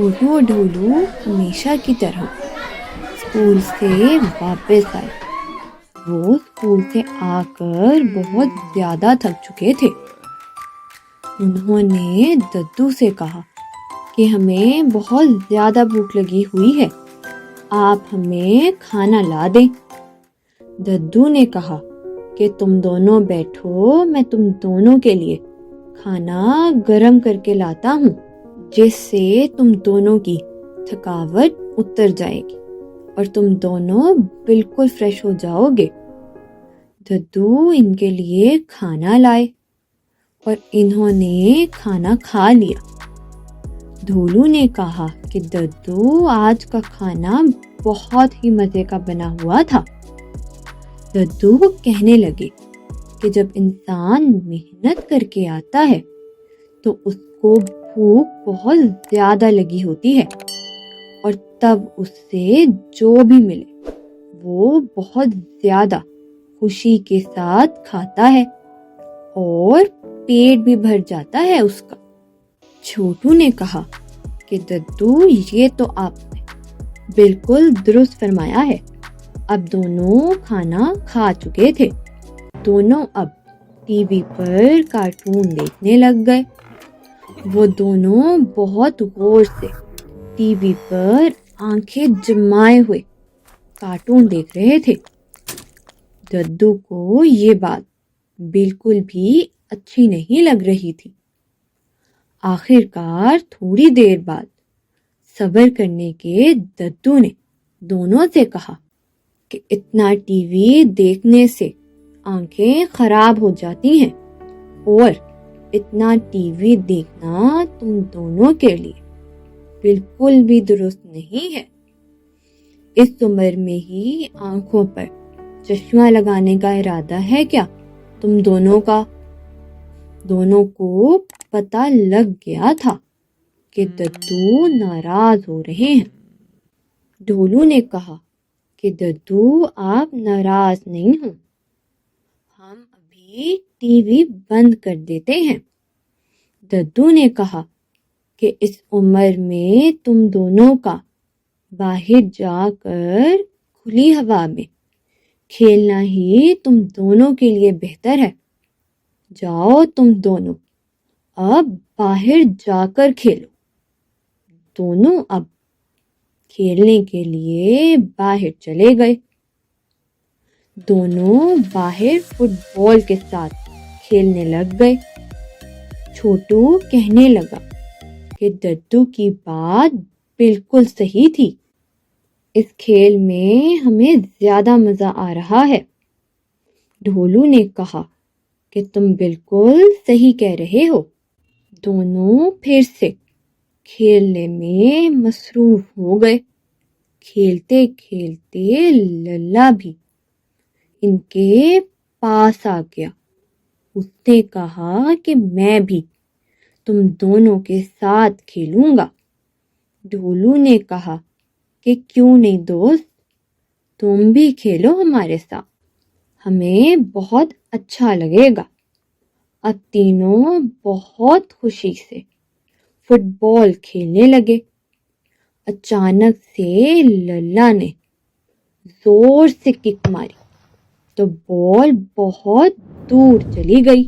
چھوٹو اور ڈھولو ہمیشہ کی طرح اسکول سے واپس آئے۔ وہ اسکول سے آ کر بہت زیادہ تھک چکے تھے۔ انہوں نے ددو سے کہا کہ ہمیں بہت زیادہ بھوک لگی ہوئی ہے، آپ ہمیں کھانا لا دیں۔ ددو نے کہا کہ تم دونوں بیٹھو، میں تم دونوں کے لیے کھانا گرم کر کے لاتا ہوں، جس سے تم دونوں کی تھکاوٹ اتر جائے گی اور تم دونوں بالکل فریش ہو جاؤ گے۔ ددو ان کے لیے کھانا لائے اور انہوں نے کھانا کھا لیا۔ ڈھولو نے کہا کہ ددو آج کا کھانا بہت ہی مزے کا بنا ہوا تھا۔ ددو کہنے لگے کہ جب انسان محنت کر کے آتا ہے تو اس کو بھوک بہت زیادہ لگی ہوتی ہے، اور تب اس سے جو بھی ملے وہ بہت زیادہ خوشی کے ساتھ کھاتا ہے اور پیٹ بھی بھر جاتا ہے اس کا۔ چھوٹو نے کہا کہ ددو یہ تو آپ نے بالکل درست فرمایا ہے۔ اب دونوں کھانا کھا چکے تھے۔ دونوں اب ٹی وی پر کارٹون دیکھنے لگ گئے۔ وہ دونوں بہت غور سے ٹی وی پر آنکھیں جمائے ہوئے کارٹون دیکھ رہے تھے۔ ددو کو یہ بات بالکل بھی اچھی نہیں لگ رہی تھی۔ آخر کار تھوڑی دیر بعد صبر کرنے کے ددو نے دونوں سے کہا کہ اتنا ٹی وی دیکھنے سے آنکھیں خراب ہو جاتی ہیں، اور اتنا ٹی وی دیکھنا تم دونوں کے لیے بالکل بھی درست نہیں ہے۔ اس عمر میں ہی آنکھوں پر چشمہ لگانے کا ارادہ ہے کیا تم دونوں کا؟ دونوں کو پتہ لگ گیا تھا کہ ددو ناراض ہو رہے ہیں۔ ڈھولو نے کہا کہ ددو آپ ناراض نہیں ہوں، ہم ابھی ٹی وی بند کر دیتے ہیں۔ ددو نے کہا کہ اس عمر میں تم دونوں کا باہر جا کر کھلی ہوا میں کھیلنا ہی تم دونوں کے لیے بہتر ہے۔ جاؤ تم دونوں اب باہر جا کر کھیلو۔ دونوں اب کھیلنے کے لیے باہر چلے گئے۔ دونوں باہر فٹ بال کے ساتھ کھیلنے لگ گئے۔ چھوٹو کہنے لگا کہ ددو کی بات بالکل صحیح تھی، اس کھیل میں ہمیں زیادہ مزہ آ رہا ہے۔ ڈھولو نے کہا کہ تم بالکل صحیح کہہ رہے ہو۔ دونوں پھر سے کھیلنے میں مصروف ہو گئے۔ کھیلتے کھیلتے للا بھی ان کے پاس آ گیا۔ اس نے کہا کہ میں بھی تم دونوں کے ساتھ کھیلوں گا۔ ڈھولو نے کہا کہ کیوں نہیں دوست، تم بھی کھیلو ہمارے ساتھ، ہمیں بہت اچھا لگے گا۔ اب تینوں بہت خوشی سے فٹ بال کھیلنے لگے۔ اچانک سے للا نے زور سے کک ماری تو بال بہت دور چلی گئی۔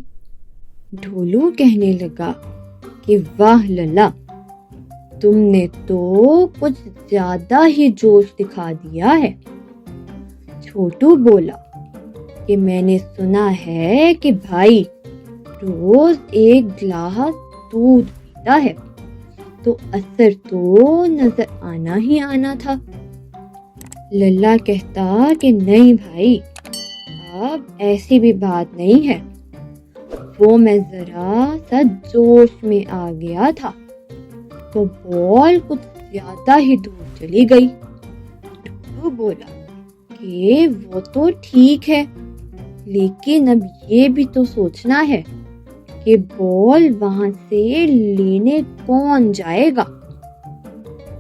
ڈھولو کہنے لگا کہ واہ للا، تم نے تو کچھ زیادہ ہی جوش دکھا دیا ہے۔ چھوٹو بولا کہ میں نے سنا ہے کہ بھائی روز ایک گلاس دودھ پیتا ہے، تو اثر تو نظر آنا ہی آنا تھا۔ للا کہتا کہ نہیں بھائی، اب ایسی بھی بات نہیں ہے، وہ میں ذرا سا جوش میں آ گیا تھا تو بال کچھ زیادہ ہی دور چلی گئی۔ ڈھولو بولا کہ وہ تو ٹھیک ہے، لیکن اب یہ بھی تو سوچنا ہے کہ بال وہاں سے لینے کون جائے گا۔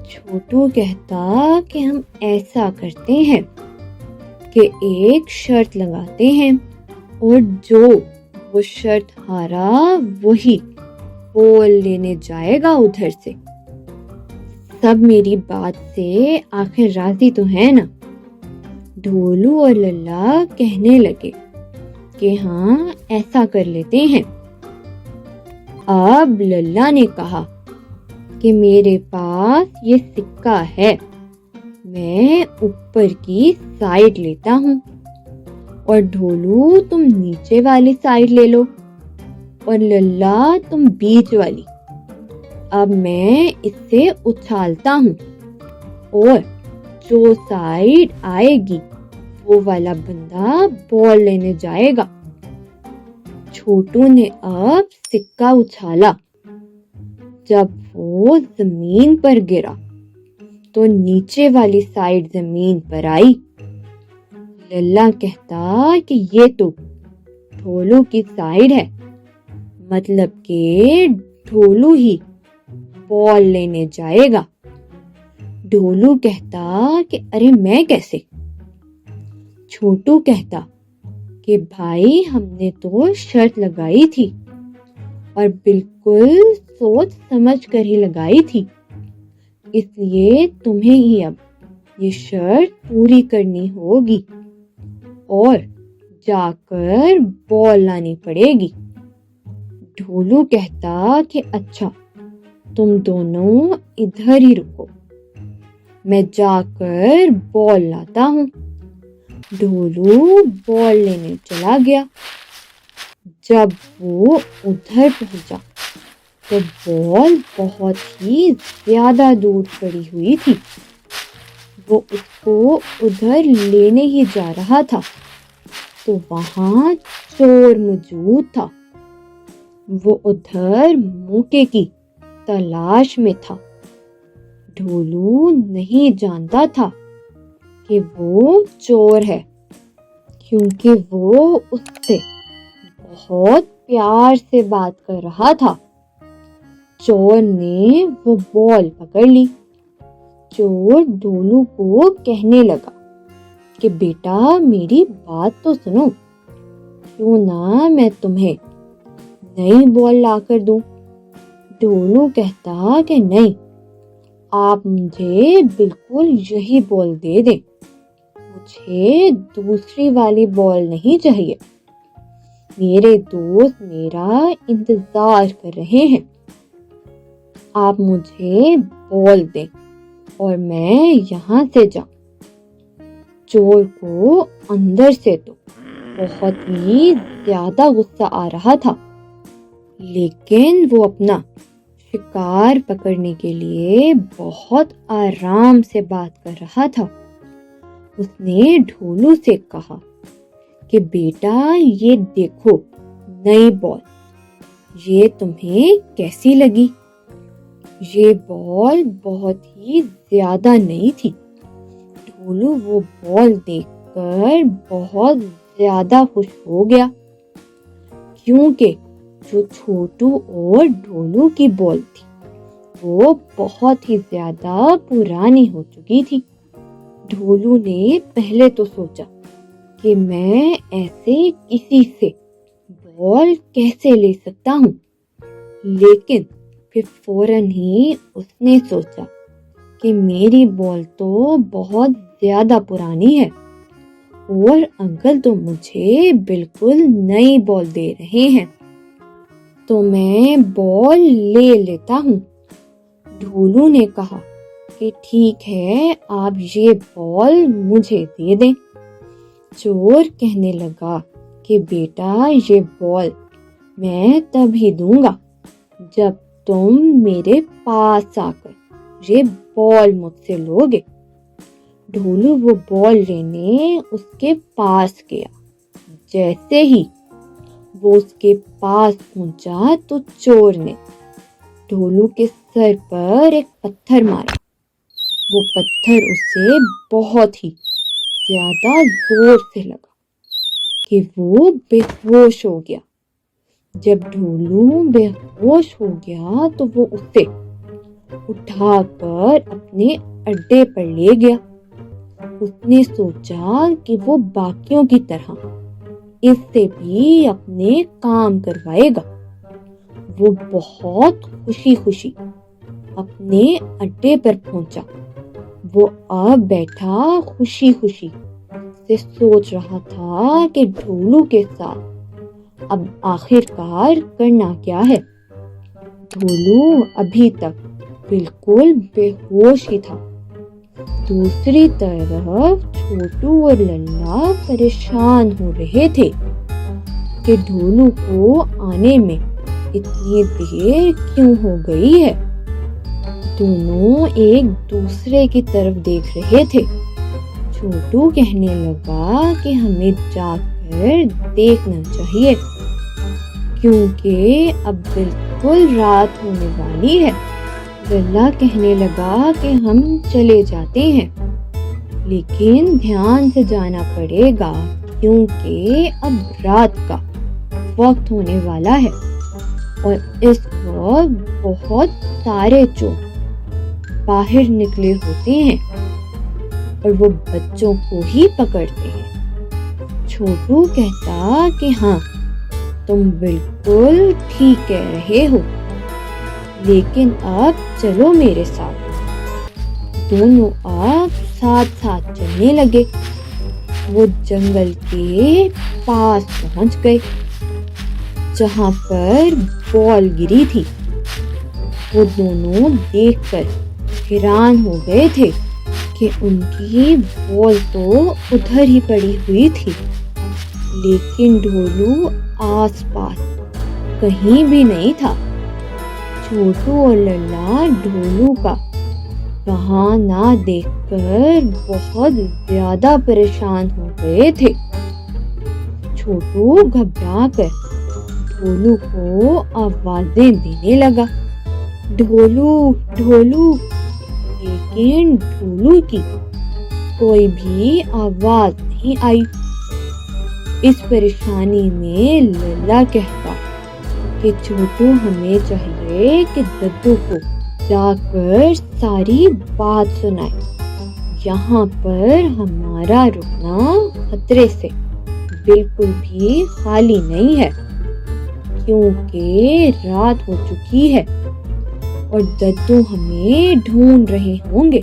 چھوٹو کہتا کہ ہم ایسا کرتے ہیں کہ ایک شرط لگاتے ہیں، اور جو وہ شرط ہارا وہی بال لینے جائے گا ادھر سے۔ سب میری بات سے آخر راضی تو ہے نا؟ ڈھولو اور للہ کہنے لگے کہ ہاں ایسا کر لیتے ہیں۔ اب للہ نے کہا کہ میرے پاس یہ سکہ ہے، میں اوپر کی سائیڈ لیتا ہوں اور ڈھولو تم نیچے والی سائیڈ لے لو اور للہ تم بیچ والی۔ اب میں اس سے اچھالتا ہوں اور جو سائیڈ آئے گی وہ والا بندہ بال لینے جائے گا۔ چھوٹو نے اب سکہ اچھالا۔ جب وہ زمین پر گرا تو نیچے والی سائیڈ زمین پر آئی۔ للہ کہتا کہ یہ تو ڈھولو کی سائیڈ ہے، مطلب کہ ڈھولو ہی بال لینے جائے گا۔ ڈھولو کہتا کہ ارے میں کیسے؟ چھوٹو کہتا کہ بھائی ہم نے تو شرط لگائی تھی اور بالکل سوچ سمجھ کر ہی لگائی تھی، اس لیے تمہیں ہی اب یہ شرط پوری کرنی ہوگی اور جا کر بال لانی پڑے گی۔ ڈھولو کہتا کہ اچھا تم دونوں ادھر ہی رکو، میں جا کر بال لاتا ہوں۔ ڈھولو بال لینے چلا گیا۔ جب وہ ادھر پہنچا تو بال بہت ہی زیادہ دور پڑی ہوئی تھی۔ وہ اس کو ادھر لینے ہی جا رہا تھا تو وہاں چور موجود تھا۔ وہ ادھر موقع کی تلاش میں تھا۔ ڈھولو نہیں جانتا تھا کہ وہ چور ہے، کیونکہ وہ اس سے بہت پیار سے بات کر رہا تھا۔ چور نے وہ بال پکڑ لی۔ چور ڈھولو کو کہنے لگا کہ بیٹا میری بات تو سنو، کیوں نہ میں تمہیں نئی بال لا کر دوں؟ ڈھولو کہتا کہ نہیں، آپ مجھے بالکل یہی بال دے دیں، مجھے دوسری والی بال نہیں چاہیے، میرے دوست میرا انتظار کر رہے ہیں، آپ مجھے بال دیں اور میں یہاں سے جاؤں۔ چور کو اندر سے تو بہت ہی زیادہ غصہ آ رہا تھا، لیکن وہ اپنا شکار پکڑنے کے لیے بہت آرام سے بات کر رہا تھا۔ اس نے ڈھولو سے کہا کہ بیٹا یہ دیکھو نئی بال، یہ تمہیں کیسی لگی؟ یہ بال بہت ہی زیادہ نئی تھی۔ ڈھولو وہ بال دیکھ کر بہت زیادہ خوش ہو گیا، کیونکہ جو چھوٹو اور ڈھولو کی بال تھی وہ بہت ہی زیادہ پرانی ہو چکی تھی۔ ڈھولو نے پہلے تو سوچا کہ میں ایسے کسی سے بال کیسے لے سکتا ہوں، لیکن پھر فوراً ہی اس نے سوچا کہ میری بال تو بہت زیادہ پرانی ہے اور انکل تو مجھے بالکل نئی بال دے رہے ہیں، تو میں بال لے لیتا ہوں۔ ڈھولو نے کہا کہ ٹھیک ہے، آپ یہ بال مجھے دے دیں۔ چور کہنے لگا کہ بیٹا یہ بال میں تب ہی دوں گا جب تم میرے پاس آ کر یہ بال مجھ سے لوگے۔ ڈھولو وہ بال لینے اس کے پاس گیا۔ جیسے ہی وہ اس کے پاس پہنچا تو چور نے ڈھولو کے سر پر ایک پتھر مارا۔ وہ پتھر اسے بہت ہی زیادہ زور سے لگا کہ وہ بے ہوش ہو گیا۔ جب ڈھولو بے ہوش ہو گیا تو وہ اسے اٹھا کر اپنے اڈے پر لے گیا۔ اس نے سوچا کہ وہ باقیوں کی طرح اس سے بھی اپنے کام کروائے گا۔ وہ بہت خوشی خوشی اپنے اڈے پر پہنچا۔ وہ اب بیٹھا خوشی خوشی سے سوچ رہا تھا کہ ڈھولو کے ساتھ اب آخر کار کرنا کیا ہے۔ ڈھولو ابھی تک بالکل بے ہوش ہی تھا۔ دوسری طرف چھوٹو اور للہ پریشان ہو رہے تھے کہ ڈھولو کو آنے میں اتنی دیر کیوں ہو گئی ہے۔ دونوں ایک دوسرے کی طرف دیکھ رہے تھے۔ چھوٹو کہنے لگا کہ ہمیں جا کر دیکھنا چاہیے کیونکہ اب بالکل رات ہونے والی ہے۔ للہ کہنے لگا کہ ہم چلے جاتے ہیں لیکن دھیان سے جانا پڑے گا کیونکہ اب رات کا وقت ہونے والا ہے اور اس وقت بہت سارے چور باہر نکلے ہوتے ہیں اور وہ بچوں کو ہی پکڑتے ہیں۔ چھوٹو کہتا کہ ہاں تم بالکل ٹھیک کہہ رہے ہو، لیکن اب چلو میرے ساتھ۔ دونوں اب ساتھ ساتھ چلنے لگے۔ وہ جنگل کے پاس پہنچ گئے جہاں پر بال گری تھی۔ وہ دونوں دیکھ کر حیران ہو گئے تھے کہ ان کی بال تو ادھر ہی پڑی ہوئی تھی لیکن ڈھولو آس پاس کہیں بھی نہیں تھا۔ چھوٹو اور للہ ڈھولو کا وہاں نہ دیکھ کر بہت زیادہ پریشان ہو گئے تھے۔ چھوٹو گھبرا کر ڈھولو کو آوازیں دینے لگا، ڈھولو ڈھولو، لیکن ڈھولو کی کوئی بھی آواز نہیں آئی۔ اس پریشانی میں للہ کہتا کہ چھوٹو ہمیں چاہیے کہ ددو کو جا کر ساری بات سنائے۔ یہاں پر ہمارا رکنا خطرے سے بالکل بھی خالی نہیں ہے کیونکہ رات ہو چکی ہے اور ددو ہمیں ڈھونڈ رہے ہوں گے۔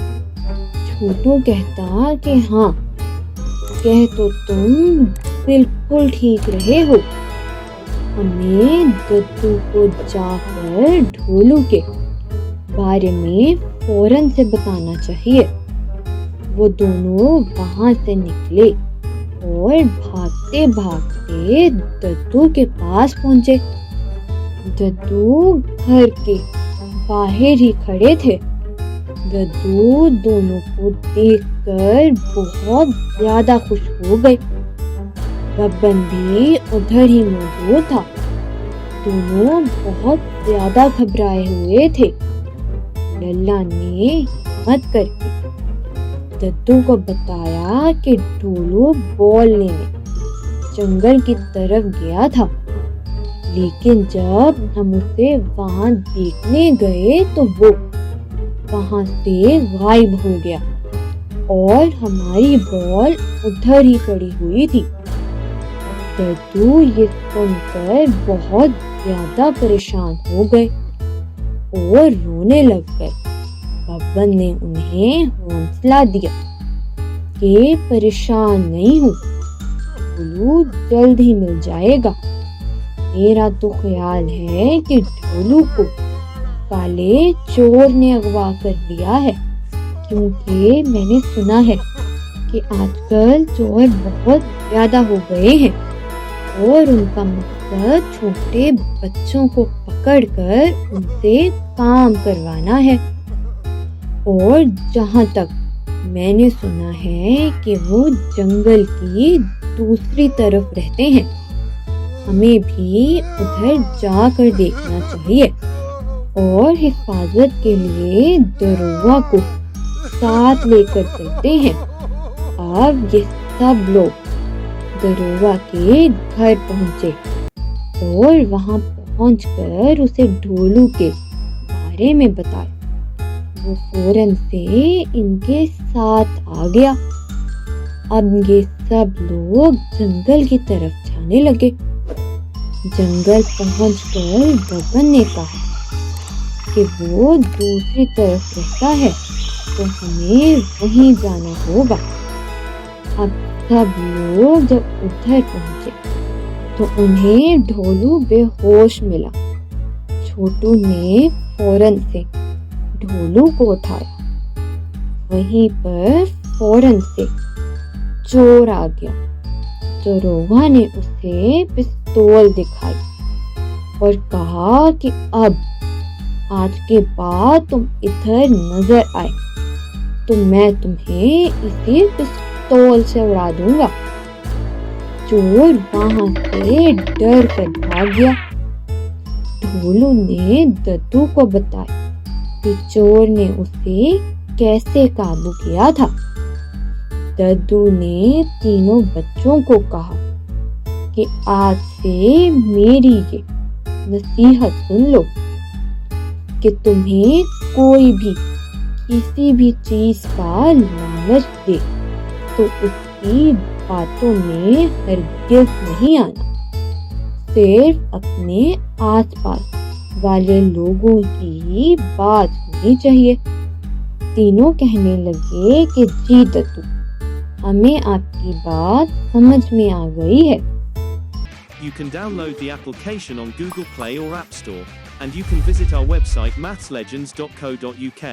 چھوٹو کہتا کہ ہاں کہہ تو تم بالکل ٹھیک رہے ہو، ہمیں ددو کو جا کر ڈھولو کے بارے میں فوراً سے بتانا چاہیے۔ وہ دونوں وہاں سے نکلے اور بھاگتے بھاگتے ددو کے پاس پہنچے۔ ددو گھر کے باہر ہی کھڑے تھے۔ ددو دونوں کو دیکھ کر بہت زیادہ خوش ہو گئے۔ ببن بھی ادھر ہی موجود تھا۔ دونوں بہت زیادہ گھبرائے ہوئے تھے۔ للہ نے ہمت کر کے ددو کو بتایا کہ ڈھولو بال لینے جنگل کی طرف گیا تھا، لیکن جب ہم اسے وہاں دیکھنے گئے تو وہ وہاں سے غائب ہو گیا اور ہماری بال ادھر ہی پڑی ہوئی تھی۔ ددو یہ سن کر بہت زیادہ پریشان ہو گئے اور رونے لگ گئے۔ ببن نے انہیں حوصلہ دیا کہ پریشان نہیں ہو، ڈھولو جلد ہی مل جائے گا۔ میرا تو خیال ہے کہ ڈھولو کو کالے چور نے اغوا کر لیا ہے، کیونکہ میں نے سنا ہے کہ آج کل چور بہت زیادہ ہو گئے ہیں اور ان کا مقصد چھوٹے بچوں کو پکڑ کر ان سے کام کروانا ہے، اور جہاں تک میں نے سنا ہے کہ وہ جنگل کی دوسری طرف رہتے ہیں۔ ہمیں بھی ادھر جا کر دیکھنا چاہیے اور حفاظت کے لیے دروغ کو ساتھ لے کر چلتے ہیں۔ اب یہ سب لوگ دروغ کے گھر پہنچے اور وہاں پہنچ کر اسے ڈھولو کے بارے میں بتایا۔ وہ فوراً سے ان کے ساتھ آ گیا۔ اب یہ سب لوگ جنگل کی طرف جانے لگے۔ جنگل پہنچ کر ببن نے کہا کہ وہ دوسری طرف رہتا ہے تو ہمیں وہیں جانا ہوگا۔ اب سب لوگ جب ادھر پہنچے تو انہیں ڈھولو بے ہوش ملا۔ چھوٹو نے فوراً سے ڈھولو کو اٹھایا، وہیں پر فوراً سے چور آ گیا۔ داروغہ نے اسے پستول دکھائی اور کہا کہ اب آج کے بعد تم ادھر نظر آئے تو میں تمہیں اسی پستول سے اڑا دوں گا۔ چور وہاں سے ڈر کر بھاگ گیا۔ ڈھولو نے ددو کو بتایا کہ چور نے اسے کیسے قابو کیا تھا۔ ددو نے تینوں بچوں کو کہا کہ آج سے میری یہ نصیحت سن لو کہ تمہیں کوئی بھی کسی بھی چیز کا لالچ دے تو اس کی باتوں میں ہرگز نہیں آنا، صرف اپنے آس پاس والے لوگوں کی ہی بات سننی چاہیے۔ تینوں کہنے لگے کہ جی ددو، ہمیں آپ کی بات سمجھ میں آ گئی ہے۔ You can download the application on Google Play or App Store, and you can visit our website mathslegends.co.uk.